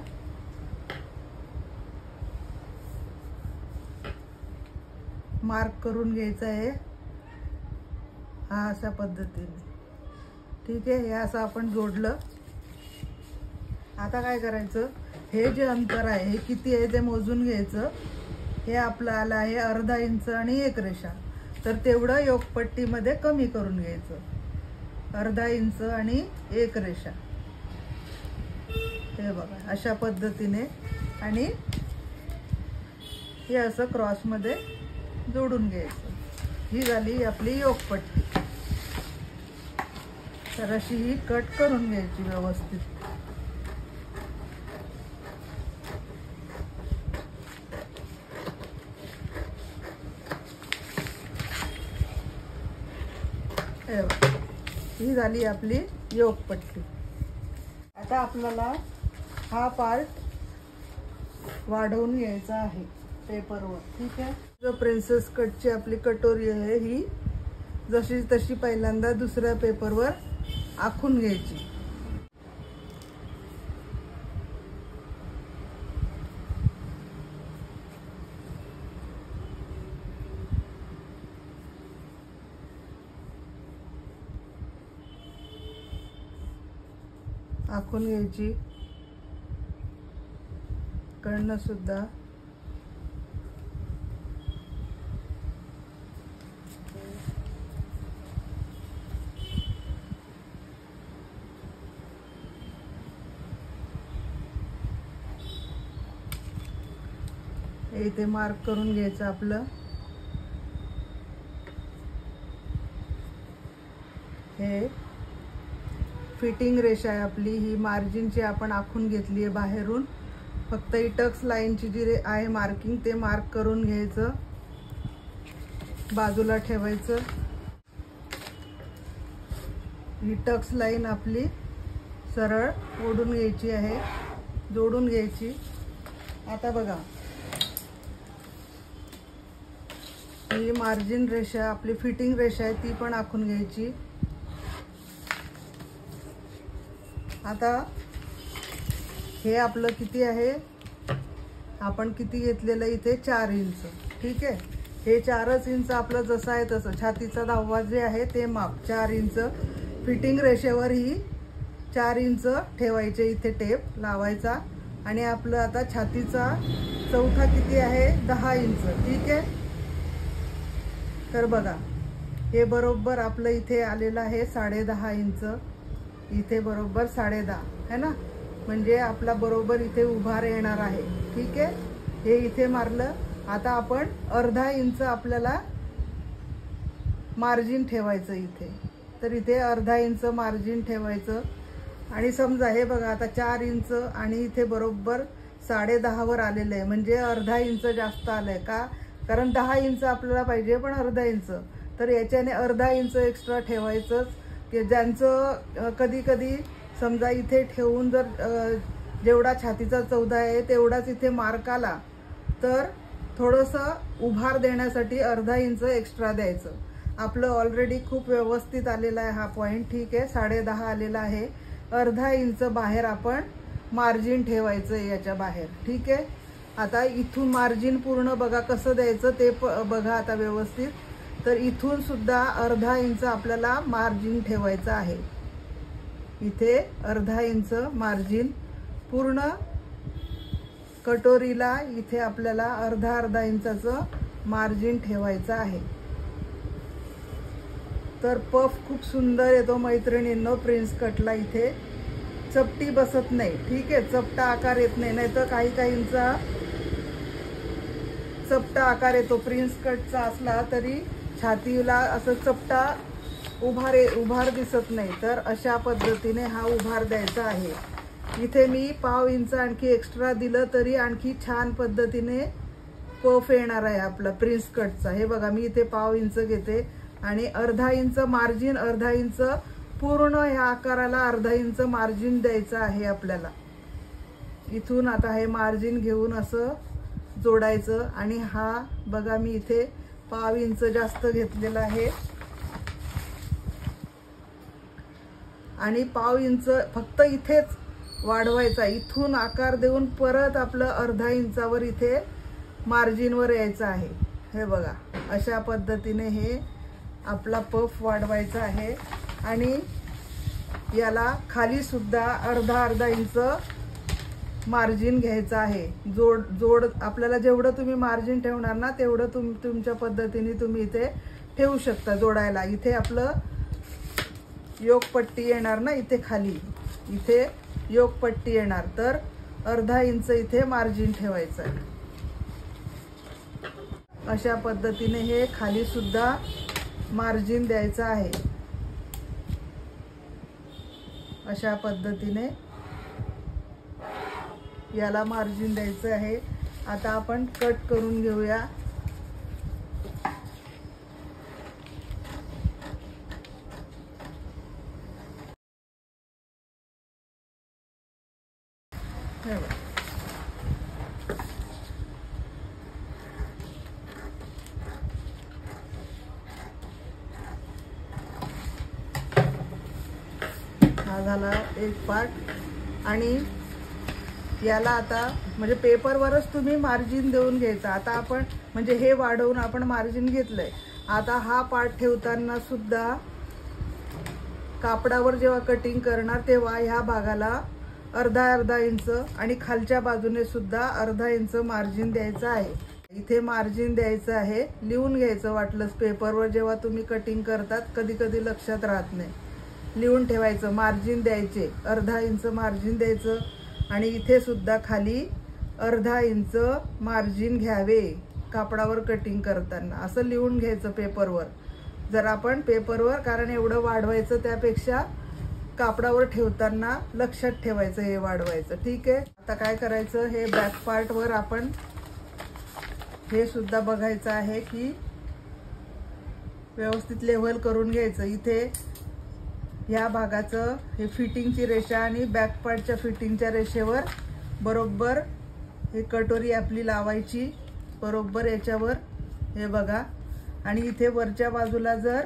A: मार्क करून घ्यायचा आहे, हा अशा पद्धतीने। ठीक आहे, हे असं आपण जोडलं। आता काय करायचं, हे जे अंतर आहे हे किती आहे ते मोजून घ्यायचं। हे आपलं आलं आहे अर्धा इंच आणि एक रेषा, तर तेवढं योगपट्टीमध्ये कमी करून घ्यायचं, अर्धा इंच आणि एक रेषा। हे बघा अशा पद्धतीने, आणि हे असं क्रॉसमध्ये जोडून घ्यायचं। ही झाली आपली योगपट्टी। तर अशी ही कट करून घ्यायची व्यवस्थित। ही झाली आपली योगपट्टी। आता आपल्याला हा पार्ट वाढवून घ्यायचा आहे पेपरवर। ठीक आहे, जो प्रिन्सेस कटची आपली कटोरी आहे ही जशी तशी पहिल्यांदा दुसऱ्या पेपरवर आखून घ्यायची। आखून घ्यायची, कडनं सुद्धा। इथे मार्क करून घ्यायचं आपलं। हे फिटिंग रेषा आहे आपली, ही मार्जिनची आपण आखून घेतली आहे बाहेरून। फक्त ही टक्स लाईनची जी आहे मार्किंग ते मार्क करून घ्यायचं, बाजूला ठेवायचं। ही टक्स लाईन आपली सरळ ओढून घ्यायची आहे, जोडून घ्यायची। आता बघा, ही मार्जिन रेषा आपली फिटिंग रेषा आहे ती पण आखून घ्यायची। आता हे आपलं किती आहे, आपण किती घेतलेलं इथे 4 इंच। ठीक आहे, हे 4च इंच आपलं जसं आहे तसं, छातीचा दावा जे आहे ते माप 4 इंच। फिटिंग रेषेवर ही 4 इंच ठेवायचे, इथे टेप लावायचा। आणि आपलं आता छातीचा चौथा किती आहे 10 इंच। ठीक आहे, तर बघा हे बरोबर आपलं इथे आलेलं आहे 10.5 इंच, इथे बरोबर 10.5 है ना, म्हणजे आपला बरोबर इथे उभार येणार आहे। ठीक आहे, हे इथे मारलं। आता आपण अर्धा इंच आपल्याला मार्जिन ठेवायचं इथे, तर इथे अर्धा इंच मार्जिन ठेवायचं। आणि समजा हे बघा आता 4 इंच आणि इथे बरोबर 10.5 वर आलेलं आहे, म्हणजे अर्धा इंच जास्त आलंय का, कारण 10 इंच आपल्याला पाहिजे पण अर्धा इंच, तर याच्याने अर्धा इंच एक्स्ट्रा ठेवायचंच। की ज्यांचं कधी कधी समजा इथे ठेवून जर जेवढा छातीचा 14 आहे तेवढाच इथे मार्क आला, तर थोडंसं उभार देण्यासाठी अर्धा इंच एक्स्ट्रा द्यायचं। आपलं ऑलरेडी खूप व्यवस्थित आलेला आहे हा पॉइंट। ठीक आहे, 10.5 आलेला आहे, अर्धा इंच बाहेर आपण मार्जिन ठेवायचं याच्या बाहेर। ठीक आहे, आता इथून मार्जिन पूर्ण बघा कसं द्यायचं ते बघा आता व्यवस्थित। तर इथून सुद्धा अर्धा इंच आपल्याला मार्जिन ठेवायचं आहे, इथे अर्धा इंच मार्जिन पूर्ण कटोरीला, इथे आपल्याला अर्धा इंचाचं मार्जिन ठेवायचं आहे। तर पफ खूप सुंदर येतो मैत्रिणींनो प्रिन्स कटला. इथे चपटी बसत नाही, ठीक आहे, चपटा आकार येत नाही. नाहीतर काहींचा चपटा आकार येतो. प्रिन्स कटचा असला तरी छातीला असं चपटा उभार दिसत नाही. तर अशा पद्धतीने हा उभार द्यायचा आहे. इथे मी पाव इंच आणखी एक्स्ट्रा दिलं तरी आणखी छान पद्धतीने पफ येणार आहे आपला प्रिन्स कटचा. हे बघा, मी इथे पाव इंच घेते आणि अर्धा इंच मार्जिन, अर्धा इंच पूर्ण ह्या आकाराला अर्धा इंच मार्जिन द्यायचं आहे आपल्याला. इथून आता हे मार्जिन घेऊन असं जोडायचं. आणि हा बघा, मी इथे पाव इंच जास्त घेतलेला आहे आणि पाव इंच फक्त इथेच वाढवायचा. इथून आकार देऊन परत आपलं अर्धा इंचावर इथे मार्जिनवर यायचं आहे. हे बघा, अशा पद्धतीने हे आपला पफ वाढवायचा आहे. आणि याला खाली सुद्धा अर्धा इंच मार्जिन घ्यायचं आहे. जोड आपल्याला जेवढं तुम्ही मार्जिन ठेवणार ना तेवढं तुमच्या पद्धतीने तुम्ही इथे ठेवू शकता जोडायला. इथे आपलं योगपट्टी येणार ना, इथे खाली इथे योगपट्टी येणार, तर अर्धा इंच इथे मार्जिन ठेवायचं आहे. अशा पद्धतीने हे खाली सुद्धा मार्जिन द्यायचं आहे. अशा पद्धतीने याला मार्जिन द्यायचं आहे. आता आपण कट करून घेऊया. हा झाला एक पार्ट. आणि याला आता म्हणजे पेपरवरच तुम्ही मार्जिन देऊन घ्यायचं. आता आपण म्हणजे हे वाढवून आपण मार्जिन घेतलंय. आता हा पार्ट ठेवताना सुद्धा कापडावर जेव्हा कटिंग करणार तेव्हा ह्या भागाला अर्धा इंच आणि खालच्या बाजूने सुद्धा अर्धा इंच मार्जिन द्यायचं आहे. इथे मार्जिन द्यायचं आहे. लिहून घ्यायचं वाटलंच पेपरवर. जेव्हा तुम्ही कटिंग करतात कधी लक्षात राहत नाही, लिहून ठेवायचं. मार्जिन द्यायचे, अर्धा इंच मार्जिन द्यायचं. आणि इथे सुद्धा खाली अर्धा इंच मार्जिन घ्यावे कापडावर कटिंग करताना, असं लिहून घ्यायचं पेपरवर. जर आपण पेपरवर, कारण एवढं वाढवायचं त्यापेक्षा कापडावर ठेवताना लक्षात ठेवायचं हे वाढवायचं. ठीक आहे. आता काय करायचं, हे बॅक पार्टवर आपण हे सुद्धा बघायचं आहे की व्यवस्थित लेव्हल करून घ्यायचं. इथे ह्या भागाचं हे फिटिंगची रेषा आणि बॅक पार्टच्या फिटिंगच्या रेषेवर बरोबर हे कटोरी आपली लावायची बरोबर याच्यावर. हे बघा. आणि इथे वरच्या बाजूला जर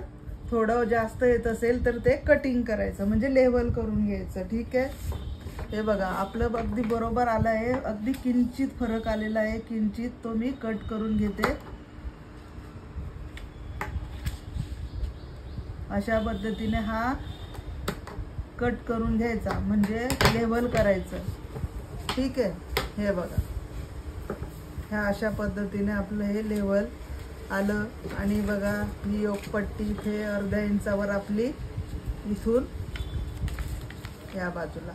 A: थोडं जास्त येत असेल तर ते कटिंग करायचं, म्हणजे लेव्हल करून घ्यायचं. ठीक आहे. हे बघा, आपलं अगदी बरोबर आलं आहे. अगदी किंचित फरक आलेला आहे, किंचित. तो मी कट करून घेते. अशा पद्धतीने हा कट करून घ्यायचा, म्हणजे लेव्हल करायचं. ठीक आहे. हे बघा, ह्या अशा पद्धतीने आपलं हे लेव्हल आलं. आणि बघा, ही योगपट्टी इथे अर्ध्या इंचावर आपली इथून या बाजूला.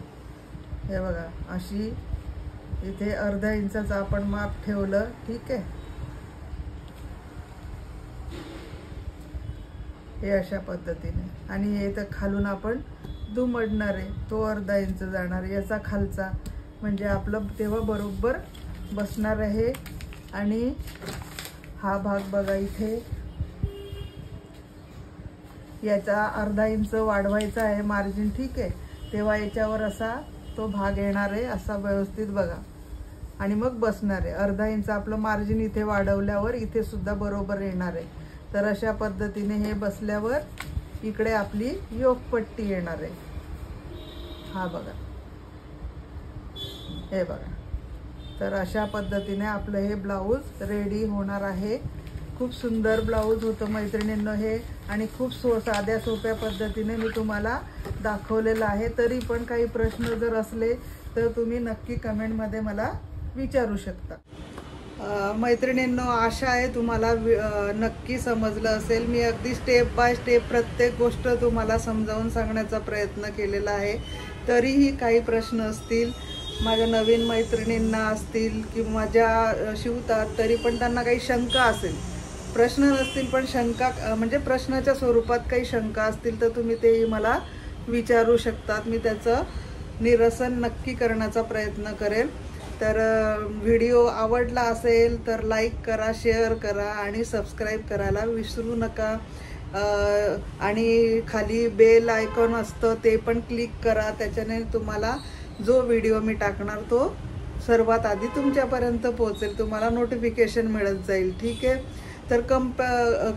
A: हे बघा, अशी इथे अर्ध्या इंचाचं आपण माप ठेवलं. ठीक आहे. हे अशा पद्धतीने. आणि हे तर खालून आपण दुमडणार आहे, तो अर्धा इंच जाणार आहे याचा खालचा, म्हणजे आपलं तेव्हा बरोबर बसणार आहे. आणि हा भाग बघा, इथे याचा अर्धा इंच वाढवायचा आहे मार्जिन. ठीक आहे. तेव्हा याच्यावर असा तो भाग येणार आहे, असा व्यवस्थित बघा. आणि मग बसणार आहे. अर्धा इंच आपलं मार्जिन इथे वाढवल्यावर इथे सुद्धा बरोबर येणार आहे. तर अशा पद्धतीने हे बसल्यावर इकडे आपली योगपट्टी येणार आहे. हा बघा, हे बघा. तर अशा पद्धतीने आपलं हे ब्लाऊज रेडी होणार आहे. खूप सुंदर ब्लाऊज होतं मैत्रिणींनो हे. आणि खूप साध्या सोप्या पद्धतीने मी तुम्हाला दाखवलेलं आहे. तरी पण काही प्रश्न जर असले तर तुम्ही नक्की कमेंटमध्ये मला विचारू शकता. मैत्रिणींनो, आशा आहे तुम्हाला नक्की समजलं असेल. मी अगदी स्टेप बाय स्टेप प्रत्येक गोष्ट तुम्हाला समजावून सांगण्याचा प्रयत्न केलेला आहे. तरीही काही प्रश्न असतील, माझ्या नवीन मैत्रिणींना असतील किंवा ज्या शिवतात तरी पण त्यांना काही शंका असेल, प्रश्न नसतील पण शंका म्हणजे प्रश्नाच्या स्वरूपात काही शंका असतील तर तुम्ही तेही मला विचारू शकतात. मी त्याचं निरसन नक्की करण्याचा प्रयत्न करेल. तर व्हिडिओ आवडला असेल तर लाईक करा, शेअर करा आणि सबस्क्राईब करायला विसरू नका. आणि खाली बेल आयकॉन असतं ते पण क्लिक करा. त्याच्याने तुम्हाला जो व्हिडिओ मी टाकणार तो सर्वात आधी तुमच्यापर्यंत पोहोचेल, तुम्हाला नोटिफिकेशन मिळत जाईल. ठीक आहे. तर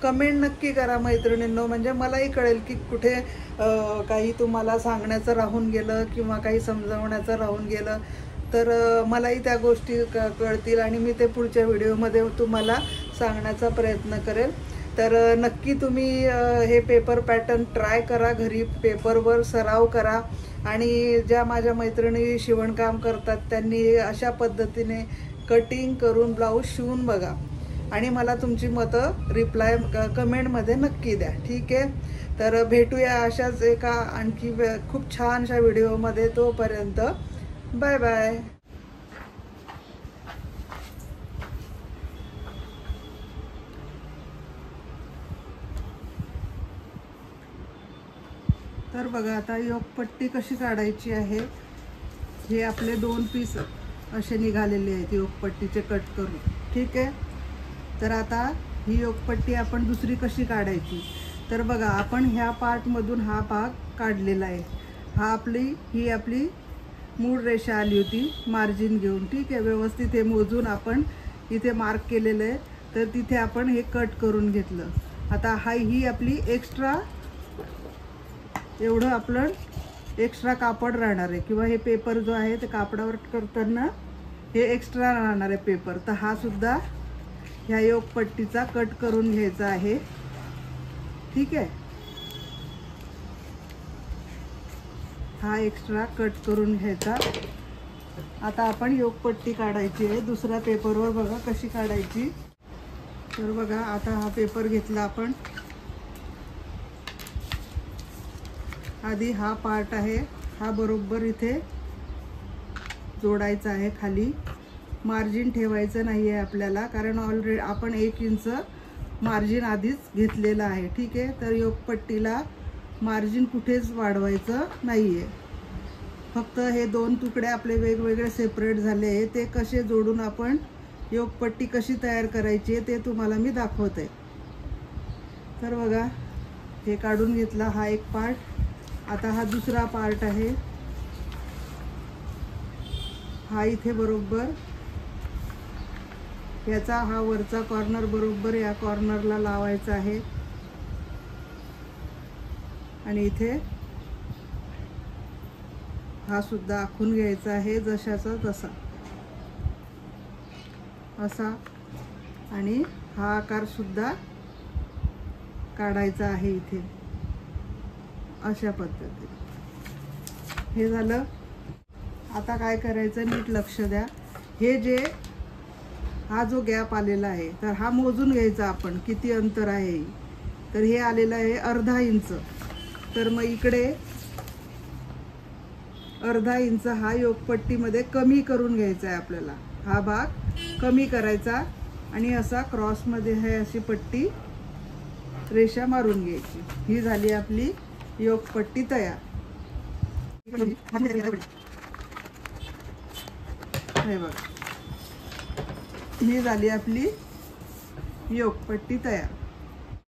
A: कमेंट नक्की करा मैत्रिणींनो, म्हणजे मलाही कळेल की कुठे काही तुम्हाला सांगण्याचं राहून गेलं किंवा काही समजावण्याचं राहून गेलं तर मलाही त्या गोष्टी कळतील आणि मी ते पुढच्या व्हिडिओमध्ये तुम्हाला सांगण्याचा प्रयत्न करेल. तर नक्की तुम्ही हे पेपर पॅटर्न ट्राय करा, घरी पेपरवर सराव करा. आणि ज्या माझ्या मैत्रिणी शिवणकाम करतात त्यांनी अशा पद्धतीने कटिंग करून ब्लाऊज शिवून बघा आणि मला तुमची मतं रिप्लाय कमेंटमध्ये नक्की द्या. ठीक आहे. तर भेटूया अशाच एका आणखी खूप छानशा व्हिडिओमध्ये. तोपर्यंत बाय बाय. तर बघा आता योगपट्टी कशी काढायची आहे. हे आपले 2 पीस असे निघालेले आहेत योगपट्टीचे कट करून. ठीक आहे. तर आता ही योगपट्टी आपण दुसरी कशी काढायची. तर बघा आपण ह्या पार्टमधून हा भाग काढलेला आहे. ही आपली मूळ रेषा आली होती मार्जिन घेऊन. ठीक आहे. व्यवस्थित हे मोजून आपण इथे मार्क केलेलं आहे. तर तिथे आपण हे कट करून घेतलं. आता ही आपली एक्स्ट्रा एवढं आपलं एक्स्ट्रा कापड राहणार आहे किंवा हे पेपर जो आहे ते कापडावर करताना हे एक्स्ट्रा राहणार आहे पेपर. तर हा सुद्धा ह्या योगपट्टीचा कट करून घ्यायचा आहे. ठीक आहे. हा एक्स्ट्रा कट करून घ्यायचा. आता आपण योगपट्टी काढायची आहे दुसऱ्या पेपरवर. बघा कशी काढायची. तर बघा आता हा पेपर घेतला आपण. आधी हा पार्ट आहे हा बरोबर इथे जोडायचा आहे. खाली मार्जिन ठेवायचं नाही आहे आपल्याला, कारण ऑलरेडी आपण 1 इंच मार्जिन आधीच घेतलेलं आहे. ठीक आहे. तर योगपट्टीला मार्जिन कुठेच वाढवायचं नाही आहे. फक्त हे 2 तुकडे आपले वेगवेगळे सेपरेट झाले आहे. ते कसे जोडून आपण योगपट्टी कशी तयार करायची आहे ते तुम्हाला मी दाखवते. तर बघा हे काढून घेतला हा एक पार्ट. आता हा दुसरा पार्ट आहे. हा इथे बरोबर याचा हा वरचा कॉर्नर बरोबर या कॉर्नरला लावायचा आहे आणि इथे हा सुद्धा आखून घ्यायचा आहे जशाचा तसा असा. आणि हा आकार सुद्धा काढायचा आहे इथे अशा पद्धतीने. हे झालं. आता काय करायचं नीट लक्ष द्या. हे जे हा जो गॅप आलेला आहे तर हा मोजून घ्यायचा आपण किती अंतर आहे. तर हे आलेलं आहे अर्धा इंच. तर मग इकडे अर्धा इंच हा योगपट्टीमध्ये कमी करून घ्यायचा आहे आपल्याला. हा भाग कमी करायचा आणि असा क्रॉसमध्ये हे अशी पट्टी रेषा मारून घ्यायची. ही झाली आपली योगपट्टी तयार. हे बघा ही झाली आपली योगपट्टी तयार.